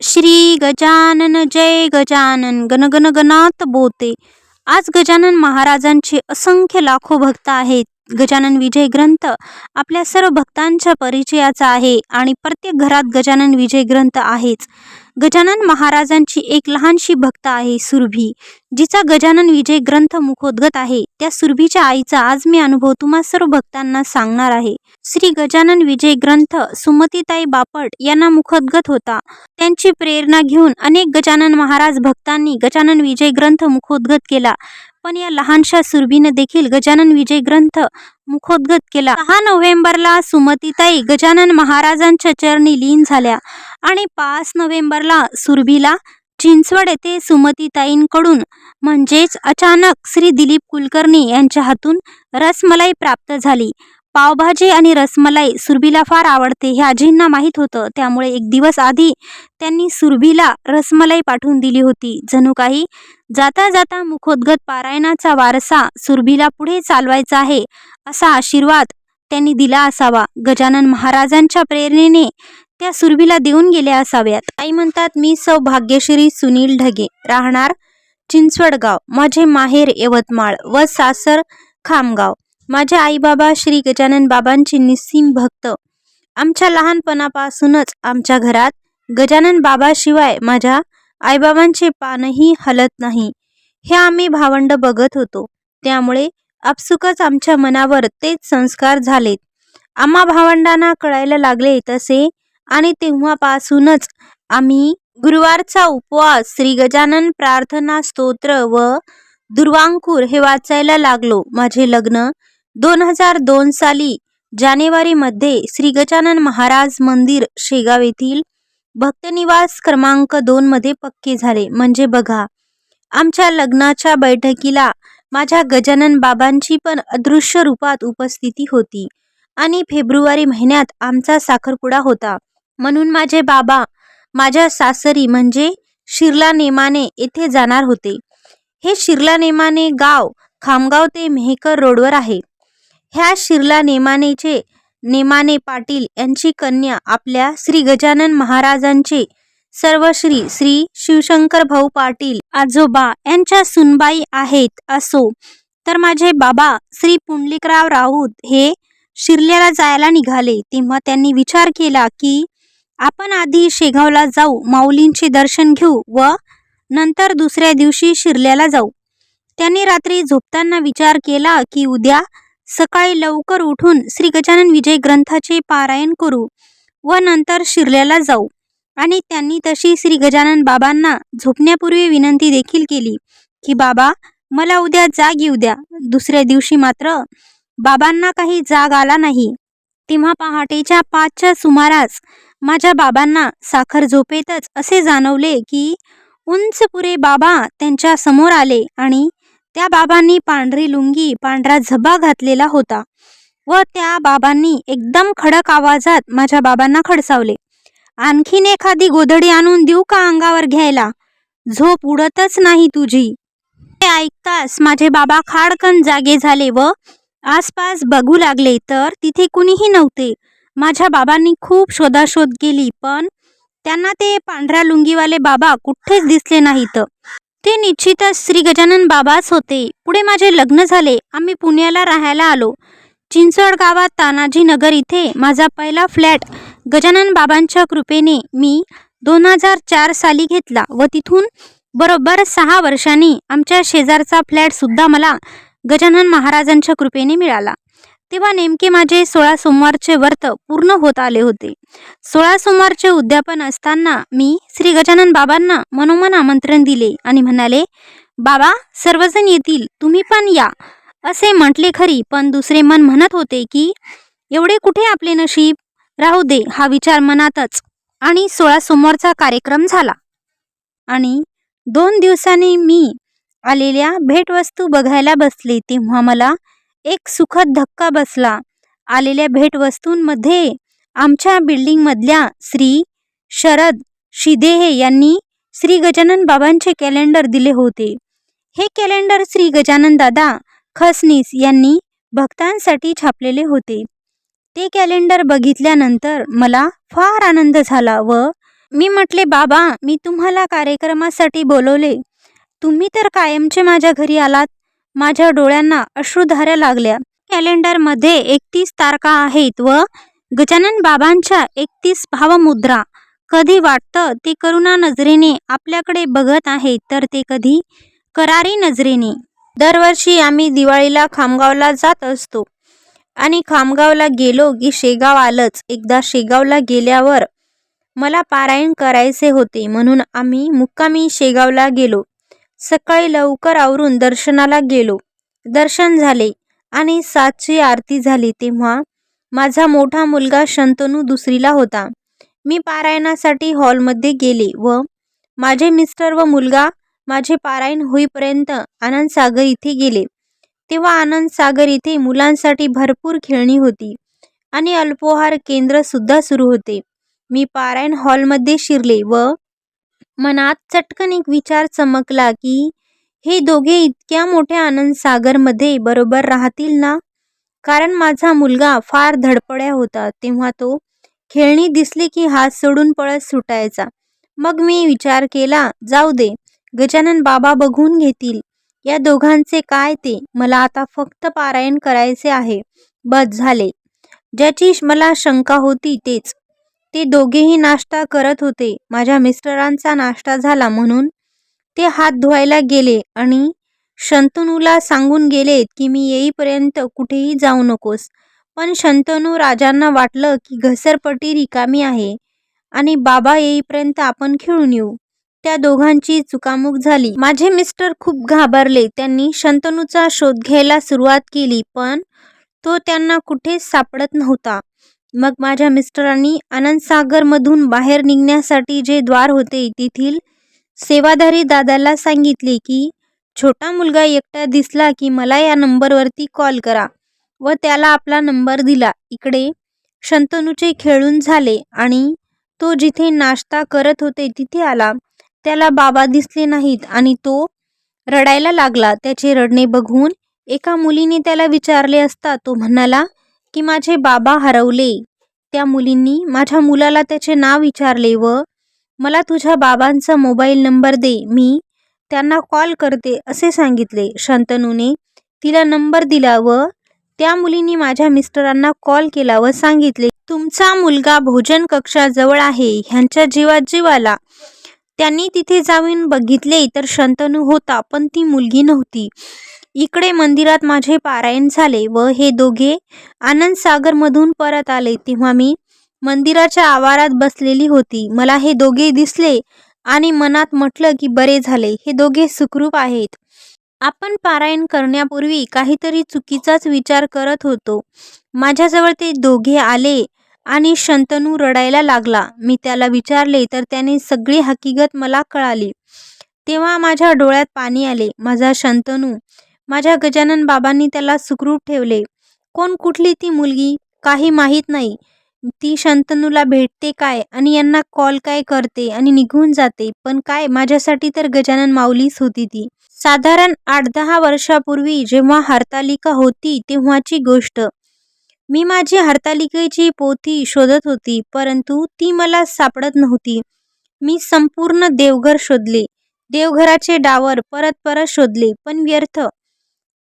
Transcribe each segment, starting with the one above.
श्री गजानन जय गजानन गण गण गणात बोते. आज गजानन महाराजांचे असंख्य लाखो भक्त आहेत. गजानन विजय ग्रंथ आपल्या सर्व भक्तांच्या परिचयाचा आहे आणि प्रत्येक घरात गजानन विजय ग्रंथ आहेच. गजानन महाराजांची एक लहानशी भक्त आहे सुरभी, जिचा गजानन विजय ग्रंथ मुखोद्गत आहे. त्या सुरभीच्या आईचा आज मी अनुभव तुम्हा सर्व भक्तांना सांगणार आहे. श्री गजानन विजय ग्रंथ सुमतीताई बापट यांना मुखोद्गत होता. त्यांची प्रेरणा घेऊन अनेक गजानन महाराज भक्तांनी गजानन विजय ग्रंथ मुखोद्गत केला. पण या लहानशा सुरभीने देखील गजानन विजय ग्रंथ मुखोद्गत केला. 6 नोव्हेंबरला सुमतीताई गजानन महाराजांच्या चरणी लीन झाल्या आणि 5 नोव्हेंबरला सुरभीला चिंचवड येथे सुमतीताईंकडून म्हणजेच अचानक श्री दिलीप कुलकर्णी यांच्या हातून रसमलाई प्राप्त झाली. पावभाजी आणि रसमलाई सुरभीला फार आवडते हे आजींना माहीत होतं. त्यामुळे एक दिवस आधी त्यांनी सुरभीला रसमलाई पाठवून दिली होती. जणू काही जाता जाता मुखोद्गत पारायणाचा वारसा सुरभीला पुढे चालवायचा आहे असा आशीर्वाद त्यांनी दिला असावा. गजानन महाराजांच्या प्रेरणेने त्या सुरभीला देऊन गेल्या असाव्यात. आई म्हणतात, मी सौभाग्यश्री सुनील ढगे, राहणार चिंचवडगाव, माझे माहेर यवतमाळ व सासर खामगाव. माझे आई बाबा श्री गजानन बाबांचे निस्सीम भक्त. आमच्या लहानपणापासूनच आमच्या घरात गजानन बाबाशिवाय माझ्या आईबाबांचे पानही हलत नाही हे आम्ही भावंड बघत होतो. त्यामुळे आपसुकच आमच्या मनावर तेच संस्कार झालेत. आम्हा भावंडांना कळायला लागले तसे आणि तेव्हापासूनच आम्ही गुरुवारचा उपवास, श्री गजानन प्रार्थना स्तोत्र व दुर्वांकूर हे वाचायला लागलो. माझे लग्न 2002 साली जानेवारीमध्ये श्री गजानन महाराज मंदिर शेगाव येथील भक्तनिवास क्रमांक 2 मध्ये पक्के झाले. म्हणजे बघा, आमच्या लग्नाच्या बैठकीला माझ्या गजानन बाबांची पण अदृश्य रूपात उपस्थिती होती आणि फेब्रुवारी महिन्यात आमचा साखरपुडा होता. म्हणून माझे बाबा माझ्या सासरी म्हणजे शिरला नेमाने येथे जाणार होते. हे शिरला नेमाने गाव खामगाव ते मेहकर रोडवर आहे. ह्या शिरला नेमाने पाटील यांची कन्या आपल्या श्री गजानन महाराजांचे सर्वश्री श्री शिवशंकर भाऊ पाटील आजोबा यांच्या सुनबाई आहेत. असो तर माझे बाबा श्री पुंडलिकराव राऊत हे शिरल्याला जायला निघाले. तेव्हा त्यांनी विचार केला की आपण आधी शेगावला जाऊ, माऊलींचे दर्शन घेऊ व नंतर दुसऱ्या दिवशी शिरल्याला जाऊ. त्यांनी रात्री झोपताना विचार केला की उद्या सकाळी लवकर उठून श्री गजानन विजय ग्रंथाचे पारायण करू व नंतर शिरल्याला जाऊ. आणि त्यांनी तशी श्री गजानन बाबांना झोपण्यापूर्वी विनंती देखील केली की बाबा, मला उद्या जाग येऊ द्या. दुसऱ्या दिवशी मात्र बाबांना काही जाग आला नाही. तेव्हा पहाटेच्या 5च्या सुमारास माझ्या बाबांना साखर झोपेतच असे जाणवले की उंच पुरे बाबा त्यांच्या समोर आले आणि त्या बाबांनी पांढरी लुंगी, पांढरा झबा घातलेला होता व त्या बाबांनी एकदम खडक आवाजात माझ्या बाबांना खडसावले, आणखीन एखादी गोधडी आणून देऊ का अंगावर घ्यायला? झोप उडतच नाही तुझी. ते ऐकताच माझे बाबा खाडकन जागे झाले व आसपास बघू लागले तर तिथे कुणीही नव्हते. माझ्या बाबांनी खूप शोधाशोध केली पण त्यांना ते पांढऱ्या लुंगीवाले बाबा कुठेच दिसले नाहीत. ते निश्चितच श्री गजानन बाबाच होते. पुढे माझे लग्न झाले. आम्ही पुण्याला राहायला आलो. चिंचवड गावात तानाजी नगर इथे माझा पहिला फ्लॅट गजानन बाबांच्या कृपेने मी 2004 साली घेतला व तिथून बरोबर 6 वर्षांनी आमच्या शेजारचा फ्लॅट सुद्धा मला गजानन महाराजांच्या कृपेने मिळाला. तेव्हा नेमके माझे 16 सोमवारचे व्रत पूर्ण होत आले होते. 16 सोमवारचे उद्यापन असताना मी श्री गजानन बाबांना मनोमन आमंत्रण दिले आणि म्हणाले, बाबा सर्वजण येतील, तुम्ही पण या. असे म्हटले खरी, पण दुसरे मन म्हणत होते की एवढे कुठे आपले नशीब, राहू दे हा विचार मनातच. आणि 16 सोमवारचा कार्यक्रम झाला आणि 2 दिवसांनी मी आलेल्या भेटवस्तू बघायला बसले. तेव्हा मला एक सुखद धक्का बसला. आलेल्या भेटवस्तूंमध्ये आमच्या बिल्डिंगमधल्या श्री शरद शिदेहे यांनी श्री गजानन बाबांचे कॅलेंडर दिले होते. हे कॅलेंडर श्री गजानन दादा खसनीस यांनी भक्तांसाठी छापलेले होते. ते कॅलेंडर बघितल्यानंतर मला फार आनंद झाला व मी म्हटले, बाबा, मी तुम्हाला कार्यक्रमासाठी बोलवले. तुम्ही तर कायमचे माझ्या घरी आलात. माझ्या डोळ्यांना अश्रुधारा लागल्या. कॅलेंडरमध्ये 31 तारखा आहेत व गजानन बाबांच्या 31 भावमुद्रा. कधी वाटतं ते करुणा नजरेने आपल्याकडे बघत आहेत, तर ते कधी करारी नजरेने. दरवर्षी आम्ही दिवाळीला खामगावला जात असतो आणि खामगावला गेलो की शेगाव आलंच. एकदा शेगावला गेल्यावर मला पारायण करायचे होते म्हणून आम्ही मुक्कामी शेगावला गेलो. सकाळी लवकर आवरून दर्शनाला गेलो. दर्शन झाले आणि 7ची आरती झाली तेव्हा माझा मोठा मुलगा शंतनू 2रीला होता. मी पारायणासाठी हॉलमध्ये गेले व माझे मिस्टर व मुलगा माझे पारायण होईपर्यंत आनंदसागर इथे गेले. तेव्हा आनंदसागर इथे मुलांसाठी भरपूर खेळणी होती आणि अल्पोहार केंद्र सुद्धा सुरू होते. मी पारायण हॉलमध्ये शिरले व मनात चटकन एक विचार चमकला की हे दोघे इतक्या मोठ्या आनंदसागरमध्ये बरोबर राहतील ना? कारण माझा मुलगा फार धडपड्या होता. तेव्हा तो खेळणी दिसली की हात सोडून पळत सुटायचा. मग मी विचार केला, जाऊ दे, गजानन बाबा बघून घेतील या दोघांचे काय ते. मला आता फक्त पारायण करायचे आहे, बस झाले. ज्याची मला शंका होती तेच. ते दोघेही नाश्ता करत होते. माझ्या मिस्टरांचा नाश्ता झाला म्हणून ते हात धुवायला गेले आणि शंतनूला सांगून गेलेत की मी येईपर्यंत कुठेही जाऊ नकोस. पण शंतनू राजांना वाटलं की घसरपट्टी रिकामी आहे आणि बाबा येईपर्यंत आपण खेळून येऊ. त्या दोघांची चुकामुक झाली. माझे मिस्टर खूप घाबरले. त्यांनी शंतनूचा शोध घ्यायला सुरुवात केली पण तो त्यांना कुठेच सापडत नव्हता. मग माझ्या मिस्टरांनी आनंदसागरमधून बाहेर निघण्यासाठी जे द्वार होते तेथील सेवाधारी दादाला सांगितले की छोटा मुलगा एकटा दिसला की मला या नंबरवरती कॉल करा व त्याला आपला नंबर दिला. इकडे शंतनूचे खेळून झाले आणि तो जिथे नाश्ता करत होते तिथे आला. त्याला बाबा दिसले नाहीत आणि तो रडायला लागला. त्याचे रडणे बघून एका मुलीने त्याला विचारले असता तो म्हणाला की माझे बाबा हरवले. त्या मुलींनी माझ्या मुलाला त्याचे नाव विचारले व मला तुझ्या बाबांचा मोबाईल नंबर दे, मी त्यांना कॉल करते असे सांगितले. शंतनूने तिला नंबर दिला व त्या मुलीने माझ्या मिस्टरांना कॉल केला व सांगितले, तुमचा मुलगा भोजन कक्षाजवळ आहे. ह्यांच्या जीवात जीव आला. त्यांनी तिथे जाऊन बघितले तर शंतनू होता पण ती मुलगी नव्हती. इकडे मंदिरात माझे पारायण झाले व हे दोघे आनंदसागरमधून परत आले तेव्हा मी मंदिराच्या आवारात बसलेली होती. मला हे दोघे दिसले आणि मनात म्हटलं की बरे झाले, हे दोघे सुखरूप आहेत. आपण पारायण करण्यापूर्वी काहीतरी चुकीचाच विचार करत होतो. माझ्याजवळ ते दोघे आले आणि शंतनू रडायला लागला. मी त्याला विचारले तर त्याने सगळी हकीकत मला कळाली. तेव्हा माझ्या डोळ्यात पाणी आले. माझा शंतनू, माझ्या गजानन बाबांनी त्याला सुखरूप ठेवले. कोण कुठली ती मुलगी काही माहीत नाही. ती शंतनूला भेटते काय आणि यांना कॉल काय करते आणि निघून जाते. पण काय, माझ्यासाठी तर गजानन माऊलीच होती ती. साधारण 8-10 वर्षापूर्वी जेव्हा हरतालिका होती तेव्हाची गोष्ट. मी माझी हरतालिकेची पोथी शोधत होती परंतु ती मला सापडत नव्हती. मी संपूर्ण देवघर शोधले. देवघराचे डावर परत परत शोधले पण व्यर्थ.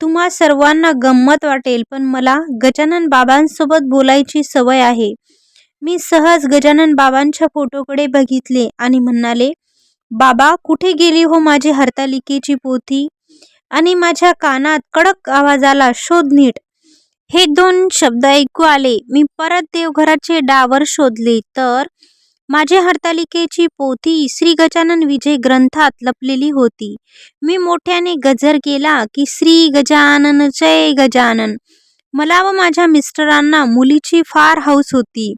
तुम्हा सर्वांना गंमत वाटेल पण मला गजानन बाबांसोबत बोलायची सवय आहे. मी सहज गजानन बाबांच्या फोटोकडे बघितले आणि म्हणाले, बाबा कुठे गेली हो माझी हरतालिकेची पोथी? आणि माझ्या कानात कडक आवाज आला, शोध नीट. हे 2 शब्द ऐकू आले. मी परत देवघराचे डावर शोधले तर माझी हरतालिकेची पोथी श्री गजानन विजय ग्रंथात लपलेली होती. मी मोठ्याने गजर केला की श्री गजानन जय गजानन. मला व माझ्या मिस्टरांना मुलीची फार हौस होती.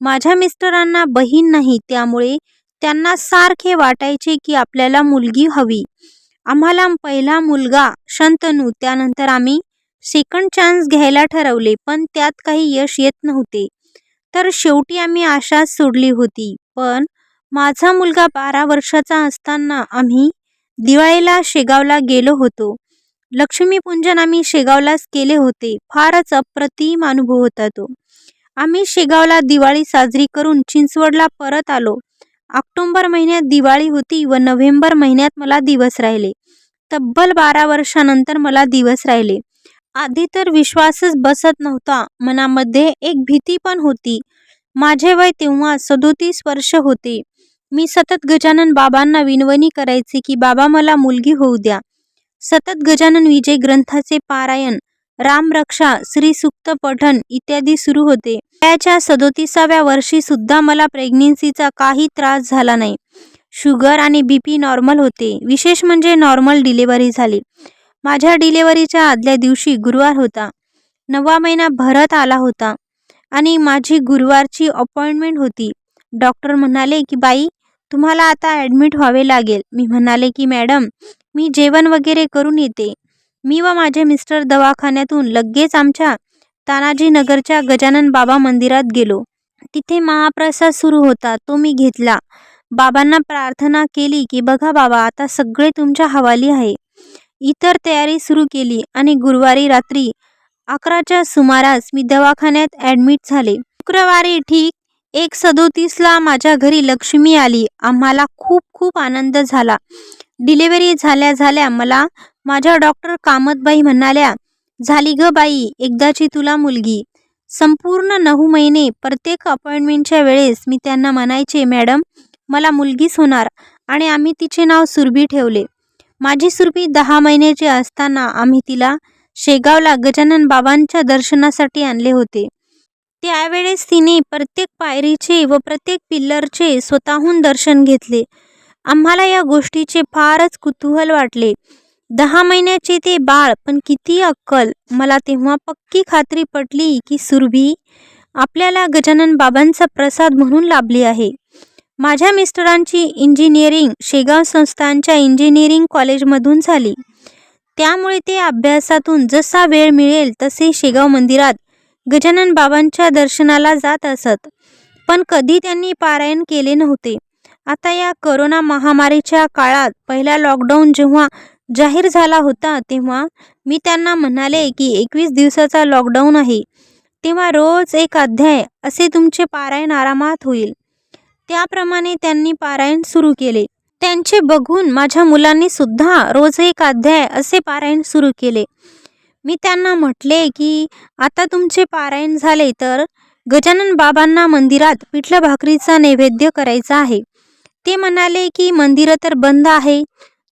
माझ्या मिस्टरांना बहीण नाही त्यामुळे त्यांना सारखे वाटायचे की आपल्याला मुलगी हवी. आम्हाला पहिला मुलगा शंतनू, त्यानंतर आम्ही सेकंड चान्स घ्यायला ठरवले पण त्यात काही यश येत नव्हते. तर शेवटी आम्ही आशा सोडली होती. पण माझा मुलगा 12 वर्षाचा असताना आम्ही दिवाळीला शेगावला गेलो होतो. लक्ष्मीपूजन आम्ही शेगावलाच केले होते. फारच अप्रतिम अनुभव होता तो. आम्ही शेगावला दिवाळी साजरी करून चिंचवडला परत आलो ऑक्टोबर महिन्यात दिवाळी होती व नोव्हेंबर महिन्यात मला दिवस राहिले. तब्बल 12 वर्षानंतर मला दिवस राहिले. आधी तर विश्वासच बसत नव्हता. मनामध्ये एक भीती पण होती. माझे वय तेव्हा 37 वर्ष होते. मी सतत गजानन बाबांना विनवणी करायचे की बाबा मला मुलगी होऊ द्या. सतत गजानन विजय ग्रंथाचे पारायण, रामरक्षा, श्रीसूक्त पठण इत्यादी सुरू होते. वयाच्या 37व्या वर्षी सुद्धा मला प्रेग्नन्सीचा काही त्रास झाला नाही. शुगर आणि बीपी नॉर्मल होते. विशेष म्हणजे नॉर्मल डिलिव्हरी झाली. माझ्या डिलिव्हरीच्या आदल्या दिवशी गुरुवार होता. 9वा महिना भरत आला होता आणि माझी गुरुवारची अपॉइंटमेंट होती. डॉक्टर म्हणाले की बाई तुम्हाला आता ॲडमिट व्हावे लागेल. मी म्हणाले की मॅडम मी जेवण वगैरे करून येते. मी व माझे मिस्टर दवाखान्यातून लगेच आमच्या तानाजीनगरच्या गजानन बाबा मंदिरात गेलो. तिथे महाप्रसाद सुरू होता. तो मी घेतला. बाबांना प्रार्थना केली की बघा बाबा आता सगळे तुमच्या हवाली आहे. इतर तयारी सुरू केली आणि गुरुवारी रात्री 11च्या सुमारास मी दवाखान्यात ॲडमिट झाले. शुक्रवारी ठीक 1:37ला माझ्या घरी लक्ष्मी आली. आम्हाला खूप खूप आनंद झाला. डिलिव्हरी झाल्या झाल्या मला माझ्या डॉक्टर कामतबाई म्हणाल्या, झाली ग बाई एकदाची तुला मुलगी. संपूर्ण 9 महिने प्रत्येक अपॉइंटमेंटच्या वेळेस मी त्यांना म्हणायचे मॅडम मला मुलगीच होणार आणि आम्ही तिचे नाव सुरभी ठेवले. माझी सुरभी 10 महिन्याची असताना आम्ही तिला शेगावला गजानन बाबांच्या दर्शनासाठी आणले होते. त्यावेळेस तिने प्रत्येक पायरीचे व प्रत्येक पिल्लरचे स्वतःहून दर्शन घेतले. आम्हाला या गोष्टीचे फारच कुतूहल वाटले. 10 महिन्याचे ते बाळ पण किती अक्कल. मला तेव्हा पक्की खात्री पटली की सुरभी आपल्याला गजानन बाबांचा प्रसाद म्हणून लाभली आहे. माझ्या मिस्टरांची इंजिनिअरिंग शेगाव संस्थानच्या इंजिनिअरिंग कॉलेजमधून झाली. त्यामुळे ते अभ्यासातून जसा वेळ मिळेल तसे शेगाव मंदिरात गजानन बाबांच्या दर्शनाला जात असत. पण कधी त्यांनी पारायण केले नव्हते. आता या करोना महामारीच्या काळात पहिला लॉकडाऊन जेव्हा जाहीर झाला होता तेव्हा मी त्यांना म्हणाले की 21 दिवसाचा लॉकडाऊन आहे तेव्हा रोज एक अध्याय असे तुमचे पारायण आरामात होईल. त्याप्रमाणे त्यांनी पारायण सुरू केले. त्यांचे बघून माझ्या मुलांनी सुद्धा रोज एक अध्याय असे पारायण सुरू केले. मी त्यांना म्हटले की आता तुमचे पारायण झाले तर गजानन बाबांना मंदिरात पिठलं भाकरीचा नैवेद्य करायचा आहे. ते म्हणाले की मंदिरं तर बंद आहे.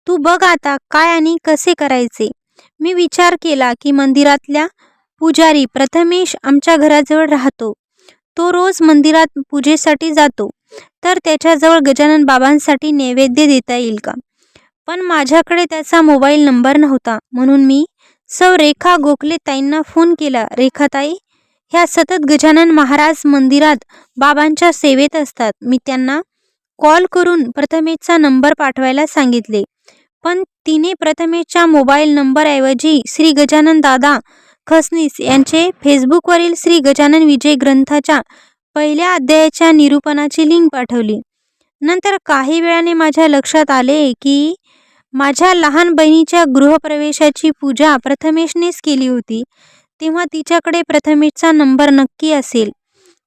तू बघ आता काय आणि कसे करायचे. मी विचार केला की मंदिरातल्या पुजारी प्रथमेश आमच्या घराजवळ राहतो. तो रोज मंदिरात पूजेसाठी जातो. तर त्याच्याजवळ गजानन बाबांसाठी नैवेद्य देता येईल का. पण माझ्याकडे त्याचा मोबाईल नंबर नव्हता. म्हणून मी सौ रेखा गोखले ताईंना फोन केला. रेखाताई ह्या सतत गजानन महाराज मंदिरात बाबांच्या सेवेत असतात. मी त्यांना कॉल करून प्रथमेशचा नंबर पाठवायला सांगितले. पण तिने प्रथमेशच्या मोबाईल नंबरऐवजी श्री गजानन दादा खसनीस यांचे फेसबुकवरील श्री गजानन विजय ग्रंथाच्या पहिल्या अध्यायाच्या निरूपणाची लिंक पाठवली. नंतर काही वेळाने माझ्या लक्षात आले की माझ्या लहान बहिणीच्या गृहप्रवेशाची पूजा प्रथमेशनेच केली होती. तेव्हा तिच्याकडे प्रथमेशचा नंबर नक्की असेल.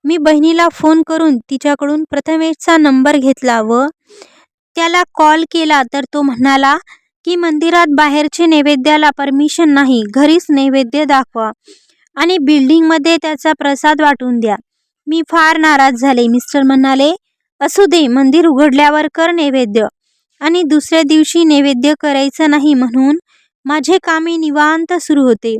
मी बहिणीला फोन करून तिच्याकडून प्रथमेशचा नंबर घेतला व त्याला कॉल केला तर तो म्हणाला की मंदिरात बाहेरचे नैवेद्याला परमिशन नाही. घरीच नैवेद्य दाखवा आणि बिल्डिंगमध्ये त्याचा प्रसाद वाटून द्या. मी फार नाराज झाले. मिस्टर म्हणाले असू दे मंदिर उघडल्यावर कर नैवेद्य आणि दुसऱ्या दिवशी नैवेद्य करायचं नाही. म्हणून माझे कामे निवांत सुरू होते.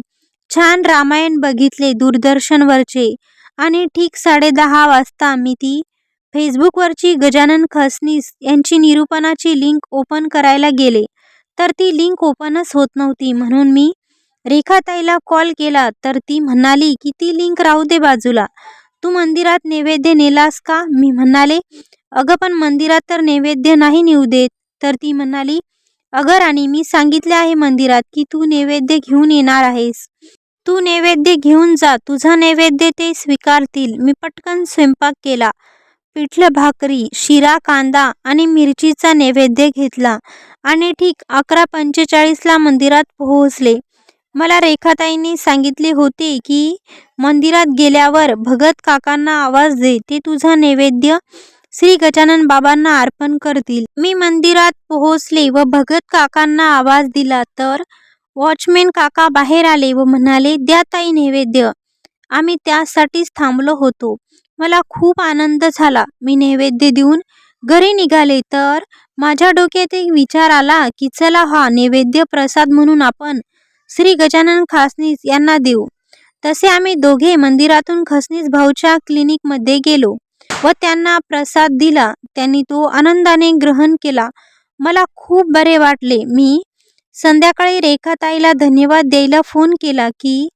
छान रामायण बघितले दूरदर्शनवरचे आणि ठीक 10:30 वाजता मी ती फेसबुकवरची गजानन खसनीस यांची निरूपणाची लिंक ओपन करायला गेले तर ती लिंक ओपनच होत नव्हती. म्हणून मी रेखाताईला कॉल केला तर ती म्हणाली की ती लिंक राहू दे बाजूला. तू मंदिरात नैवेद्य नेलास का. मी म्हणाले अगं पण मंदिरात तर नैवेद्य नाही नेऊ देत. तर ती म्हणाली अगं राणी मी सांगितले आहे मंदिरात की तू नैवेद्य घेऊन येणार आहेस. तू नैवेद्य घेऊन जा. तुझा नैवेद्य ते स्वीकारतील. मी पटकन स्वयंपाक केला. पिठलं भाकरी, शिरा, कांदा आणि मिरचीचा नैवेद्य घेतला आणि ठीक 11:45ला मंदिरात पोहोचले. मला रेखाताईंनी सांगितले होते की मंदिरात गेल्यावर भगत काकांना आवाज दे. ते तुझा नैवेद्य श्री गजानन बाबांना अर्पण करतील. मी मंदिरात पोहोचले व भगत काकांना आवाज दिला तर वॉचमॅन काका बाहेर आले व म्हणाले, द्या ताई नैवेद्य. आम्ही त्यासाठीच थांबलो होतो. मला खूप आनंद झाला. मी नैवेद्य देऊन घरी निघाले तर माझ्या डोक्यात एक विचार आला की चला हा नैवेद्य प्रसाद म्हणून आपण श्री गजानन खसनीस यांना देऊ. तसे आम्ही दोघे मंदिरातून खसनीस भाऊच्या क्लिनिकमध्ये गेलो व त्यांना प्रसाद दिला. त्यांनी तो आनंदाने ग्रहण केला. मला खूप बरे वाटले. मी संध्याकाळी रेखाताईला धन्यवाद द्यायला फोन केला की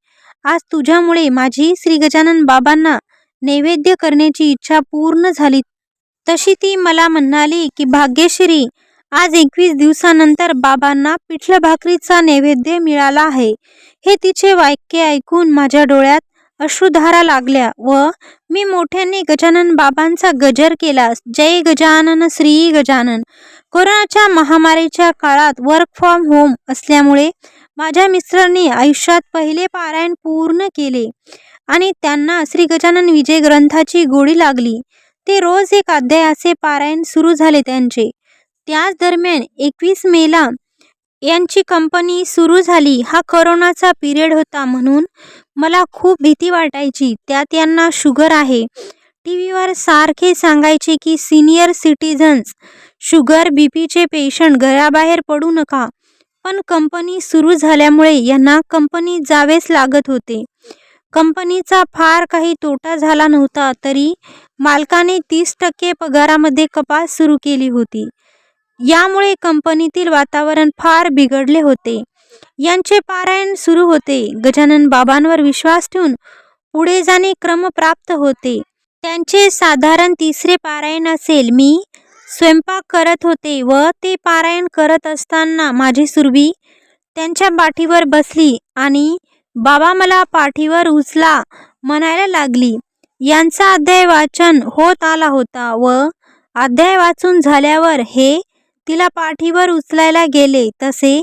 आज तुझ्यामुळे माझी श्री गजानन बाबांना नैवेद्य करण्याची इच्छा पूर्ण झाली. तशी ती मला म्हणाली की भाग्यश्री, आज 21 दिवसानंतर बाबांना पिठलं भाकरीचा नैवेद्य मिळाला आहे. हे तिचे वाक्य ऐकून माझ्या डोळ्यात अश्रुधारा लागल्या व मी मोठ्याने गजानन बाबांचा गजर केला. जय गजानन श्री गजानन. कोरोनाच्या महामारीच्या काळात वर्क फ्रॉम होम असल्यामुळे माझ्या मिस्टरांनी आयुष्यात पहिले पारायण पूर्ण केले आणि त्यांना श्री गजानन विजय ग्रंथाची गोडी लागली. ते रोज एक अध्यायाचे पारायण सुरू झाले त्यांचे. त्याच दरम्यान 21 मेला यांची कंपनी सुरू झाली. हा कोरोनाचा पिरियड होता म्हणून मला खूप भीती वाटायची. त्यात यांना शुगर आहे. टीव्हीवर सारखे सांगायचे की सिनियर सिटीजन्स, शुगर बीपीचे पेशंट घराबाहेर पडू नका. पण कंपनी सुरू झाल्यामुळे यांना कंपनी जावेच लागत होते. कंपनीचा फार काही तोटा झाला नव्हता तरी मालकाने 30% पगारामध्ये कपात सुरू केली होती. यामुळे कंपनीतील वातावरण फार बिघडले होते. यांचे पारायण सुरू होते. गजानन बाबांवर विश्वास ठेवून पुढे जाणे क्रमप्राप्त होते. त्यांचे साधारण 3रे पारायण असेल. मी स्वयंपाक करत होते व ते पारायण करत असताना माझी सुरभी त्यांच्या पाठीवर बसली आणि बाबा मला पाठीवर उचला म्हणायला लागली. यांचा अध्याय वाचन होत आला होता व अध्याय वाचून झाल्यावर हे तिला पाठीवर उचलायला गेले तसे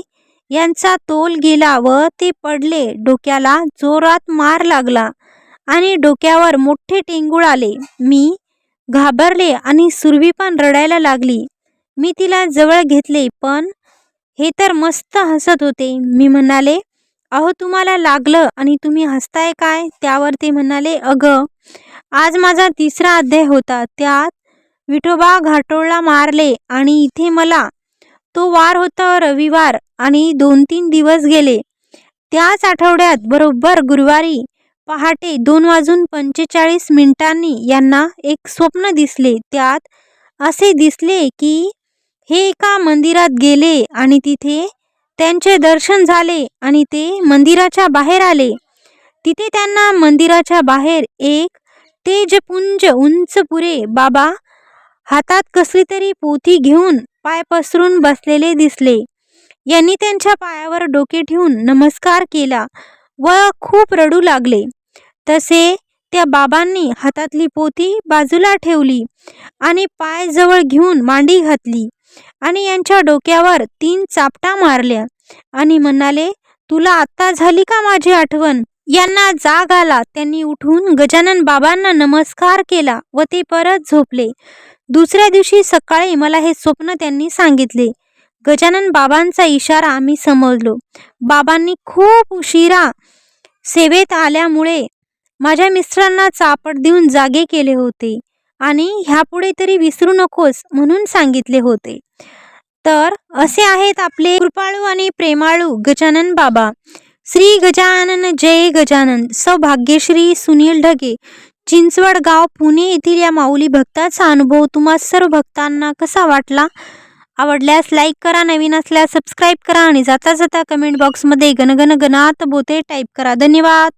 यांचा तोल गेला व ते पडले. डोक्याला जोरात मार लागला आणि डोक्यावर मोठे टेंगूळ आले. मी घाबरले आणि सुरभी पण रडायला लागली. मी तिला जवळ घेतले पण हे तर मस्त हसत होते. मी म्हणाले, अहो तुम्हाला लागलं आणि तुम्ही हसताय काय? त्यावर ते म्हणाले, अगं आज माझा 3रा अध्याय होता. त्यात विठोबा घाटोळला मारले आणि इथे मला तो वार होता रविवार आणि 2-3 दिवस गेले. त्याच आठवड्यात बरोबर गुरुवारी पहाटे 2:45 यांना एक स्वप्न दिसले. त्यात असे दिसले की हे एका मंदिरात गेले आणि तिथे त्यांचे दर्शन झाले आणि ते मंदिराच्या बाहेर आले. तिथे त्यांना मंदिराच्या बाहेर एक तेजपुंज उंच पुरे बाबा हातात कसली तरी पोथी घेऊन पाय पसरून बसलेले दिसले. यांनी त्यांच्या पायावर डोके ठेवून नमस्कार केला व खूप रडू लागले. तसे त्या बाबांनी हातातली पोथी बाजूला ठेवली आणि पाय जवळ घेऊन मांडी घातली आणि यांच्या डोक्यावर 3 चापटा मारल्या आणि म्हणाले, तुला आत्ता झाली का माझी आठवण? यांना जाग आला. त्यांनी उठून गजानन बाबांना नमस्कार केला व ते परत झोपले. दुसऱ्या दिवशी सकाळी मला हे स्वप्न त्यांनी सांगितले. गजानन बाबांचा इशारा आम्ही समजलो. बाबांनी खूप उशिरा सेवेत आल्यामुळे माझ्या मिस्टरांना चापट देऊन जागे केले होते आणि ह्यापुढे तरी विसरू नकोस म्हणून सांगितले होते. तर असे आहेत आपले कृपाळू आणि प्रेमाळू गजानन बाबा. श्री गजानन जय गजानन. सौभाग्यश्री सुनील ढगे, चिंचवड गाव, पुणे येथील या माऊली भक्ताचा अनुभव तुम्हा सर्व भक्तांना कसा वाटला? आवडल्यास लाईक करा, नवीन असल्यास सबस्क्राईब करा आणि जाता जाता कमेंट बॉक्समध्ये गणगण गणात बोते टाईप करा. धन्यवाद.